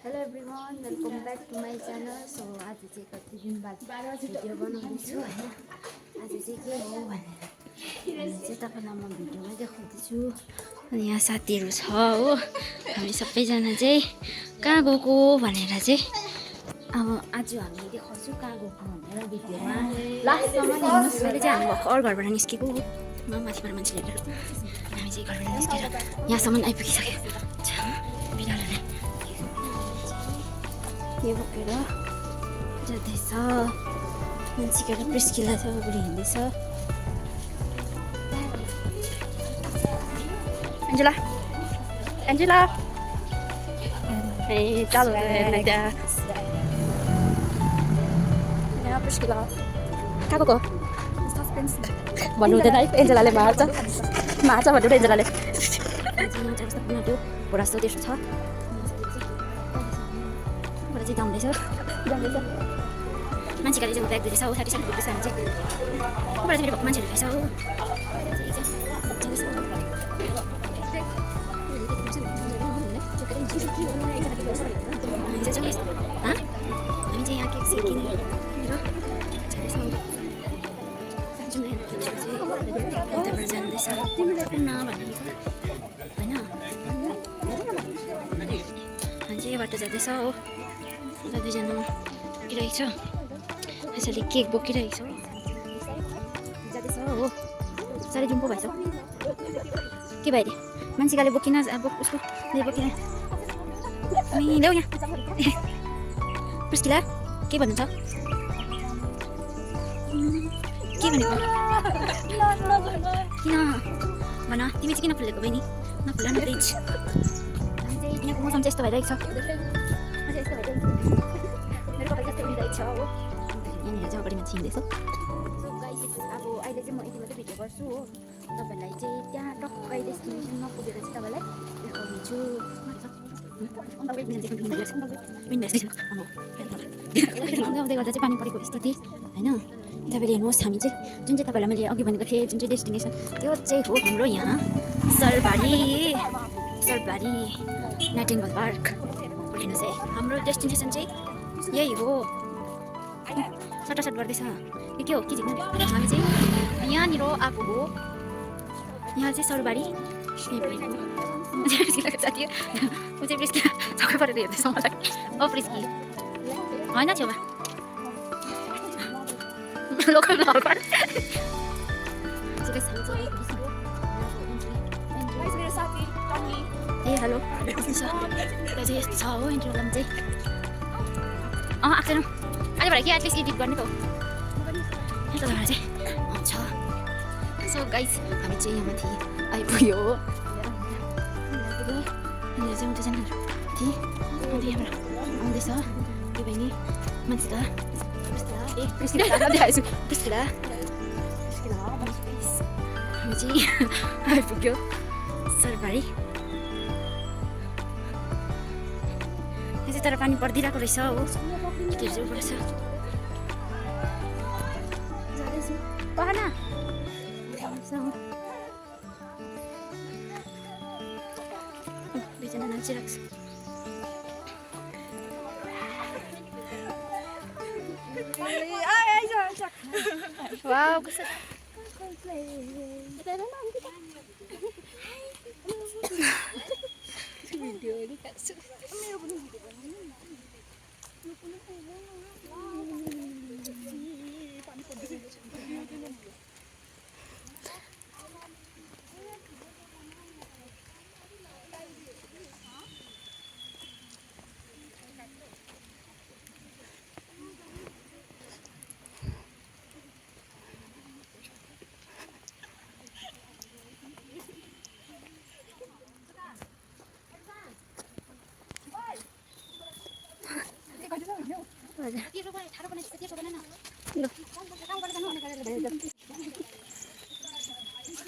Hello everyone welcome back to my channel. So आज चाहिँ कति दिन बाद भिडियो बनाउँदैछु होइन। आज चाहिँ के हो भनेर चाहिँ तपाईँलाई म भिडियोमै देखाउँदैछु। अनि यहाँ साथीहरू छ हो, हामी सबैजना चाहिँ कहाँ गएको भनेर चाहिँ अब आज हामी देखाउँछु कहाँ गएको भनेर भिडियोमा लास्टसम्म हेर्नुहोस्। मैले चाहिँ हामी भर्खर घरबाट निस्केको हो, माथिबाट मान्छे लिएर हामी चाहिँ घरबाट निस्केर यहाँसम्म आइपुगिसक्यो। बिरालोले के बोकेर जाँदैछ, मान्छेबाट प्रिस्किला छ अगाडि हिँड्दैछ। एन्जेला एन्जेला ए चल यहाँ प्रिस्किला कहाँ गएको सस्पेन्स भन्नु हुँदैन है। एन्जेलाले मार्छ भन्नु एन्जेलाले घोडा जस्तो त्यस्तो छ। चाहिँ दम्दैछ मान्छे गाडी चाहिँ ब्याग दिँदैछ हो, 30 सेकेन्ड पुग्दैछ। हामी चाहिँ उबाट चाहिँ मेरो मान्छेहरू रहेछ हो। हामी चाहिँ यहाँ केक सेक किनेर यताबाट जाँदैछ होइन। हामी चाहिँ यो बाटो जाँदैछ हो। दुईजना बोकिरहेको छ, यसैले केक बोकिरहेको छ जाँदैछ हो। साह्रै जुम्पो भएछ के भयो अरे मान्छे गाली बोकिन अब उसको बोकिन ल्याउ यहाँ प्रिस्किला के भन्नु छ के भनेको किन भन तिमी चाहिँ किन फुलेको बहिनी नफुला न प्लिज। यहाँको मौसम चाहिँ यस्तो भइरहेको छ, यहाँनिर चाहिँ अगाडि मान्छे हिँड्दैछ। अब अहिले चाहिँ म यति मात्रै भिडियो गर्छु हो, तपाईँहरूलाई चाहिँ त्यहाँ टक्कै डेस्टिनेसनमा पुगेर चाहिँ तपाईँलाई देखाउनेछु। आउँदै गर्दा चाहिँ पानी परेको स्थिति होइन। तपाईँले हेर्नुहोस्, हामी चाहिँ जुन चाहिँ तपाईँलाई मैले अघि भनेको थिएँ जुन चाहिँ डेस्टिनेसन त्यो चाहिँ हो हाम्रो यहाँ सरबारी नाइटिङ्गेल पार्क। हेर्नुहोस् है, हाम्रो डेस्टिनेसन चाहिँ यही हो। सटासट गर्दैछ के हो के झिक्नु। हामी चाहिँ यहाँनिर आएको हो, यहाँ चाहिँ सरबारी साथी ऊ चाहिँ प्रिस्की सबै परेर हेर्दैछ मलाई। ओ प्रिस्की होइन छेउमा लोकल घर ए हेलो त्यहाँ चाहिँ यस्तो छ हो इन्टरभ्यूमा चाहिँ आएको छैन अहिले भएर कि एटलिस्ट एडिट गर्ने त हो यस्तो भएर चाहिँ छ। सो गाइस हामी चाहिँ यहाँ माथि आइपुग्यो हो। यहाँनिर चाहिँ उता जानु थिएँ अन्त यहाँबाट आउँदैछ त्यो बहिनी मान्छे त ए प्रिस्किला हामी चाहिँ आइपुग्यो सरबारी। यहाँ चाहिँ तर पानी परिदिरहेको रहेछ हो, केटीहरू चाहिँ उबाट छ पहना दुईजना नाचिरहेको छ। वाउ कस्तो भिडियो निकाल्छु।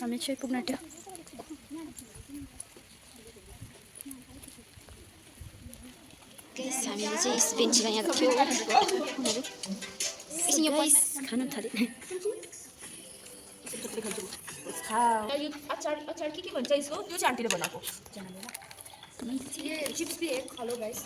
हामी चाहिँ पुग्न आँट्यो। हामीले चाहिँ स्पेन्चमा यहाँ थियो एकछिन यो खानु थाल्यो। अचार के भन्छ यसको त्यो चाहिँ आन्टीले बनाएको चिप्स भी एक हेलो गाइस।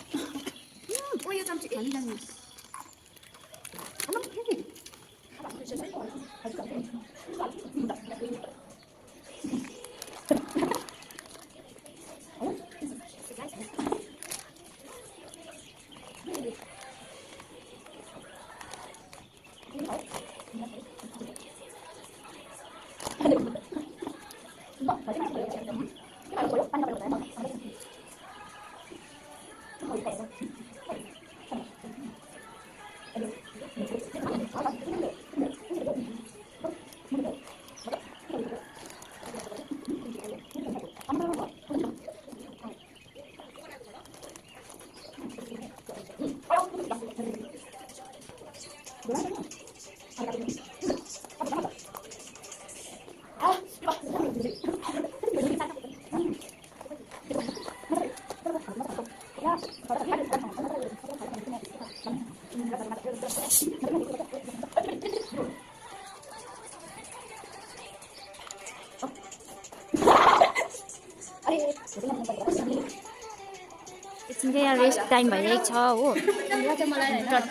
एकछिन चाहिँ रेस्ट टाइम भइरहेको छ हो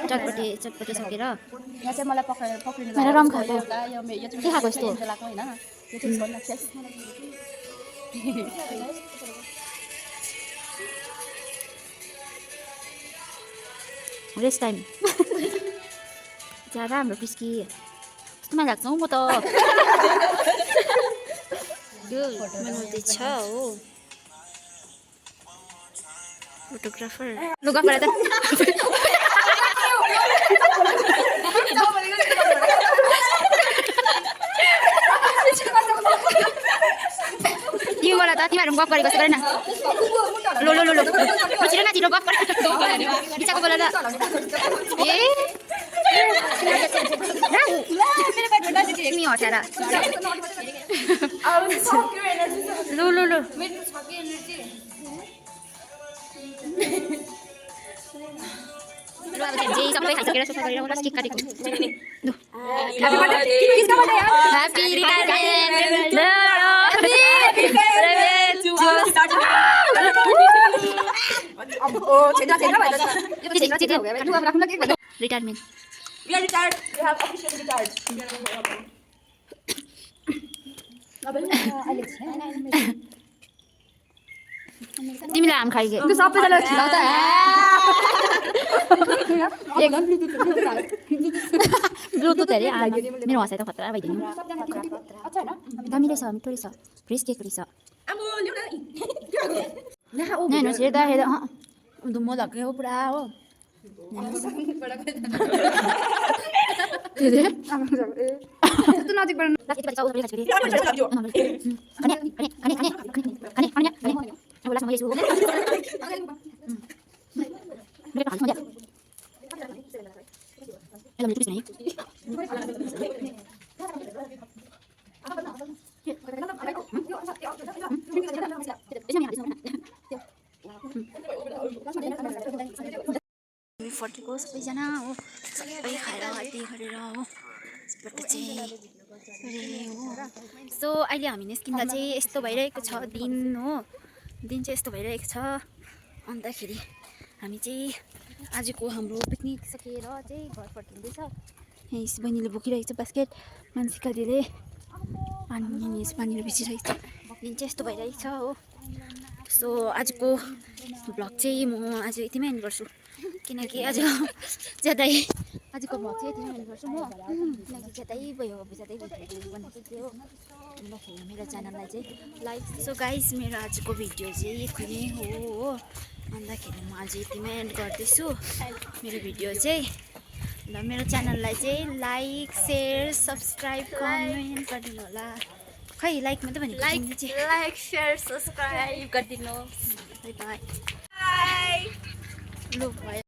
चटपटे सकेर यहाँ चाहिँ मलाई पक्रिनु मेरो रम खाएको के खाएको यस्तो रेस्ट टाइम ज्यादा हाम्रो पिस्की कस्तोमा लाग्छ हौ म त यो बनाउँदैछ हो फोटोग्राफर लु गफ गरे त तिमीबाट त तिमीहरू गफ गरेको जस्तो गरेन लो लो लो लो छिटो न छिटो गफ बिचाको बोला त ए तिमी हटाएर लु लु लु सबै खाइसकेर सफा गरेर होला केक काटेको happy retirement retirement We are retired. We have officially retired. तिमीलाई आम खाइगे सबैजना ब्लुटुथ हेरे मेरो हँसाइ त खतरा भइदिनु दामी रहेछ मिठो रहेछ फ्रेस केक रहेछ हेर्नु हेर्दा हेर्दा धुम्म लाग्यो हो पुरा हो फर्केको सबैजना हो सबै खाएर हाल्दै गरेर हो यसबाट चाहिँ सो अहिले हामी निस्किँदा चाहिँ यस्तो भइरहेको छ दिन हो दिन चाहिँ यस्तो भइरहेको छ अन्तखेरि हामी चाहिँ आजको हाम्रो पिकनिक सकेर चाहिँ घर फर्किँदैछ यहाँ यस बहिनीले बोकिरहेको छ बास्केट मानसिकाले पानीहरू भिजिरहेको छ दिन चाहिँ यस्तो भइरहेको छ हो सो आजको भ्लग चाहिँ म आज यतिमै एन्ड गर्छु किनकि आज ज्यादै आजको भ्लग चाहिँ यतिमै एन्ड गर्छु म किनकि ज्यादै भयो ज्यादै बनाएको थियो अन्तखेरि मेरो च्यानललाई चाहिँ लाइक सो गाइस मेरो आजको भिडियो चाहिँ यति नै हो अन्तखेरि म आज यतिमै एन्ड गर्दैछु मेरो भिडियो चाहिँ ल मेरो च्यानललाई चाहिँ लाइक सेयर सब्सक्राइब कमेन्ट गरिदिनु होला खै लाइक मात्रै भनेको लाइक शेयर सब्सक्राइब गरिदिनुहोस् बाई बाई लु भयो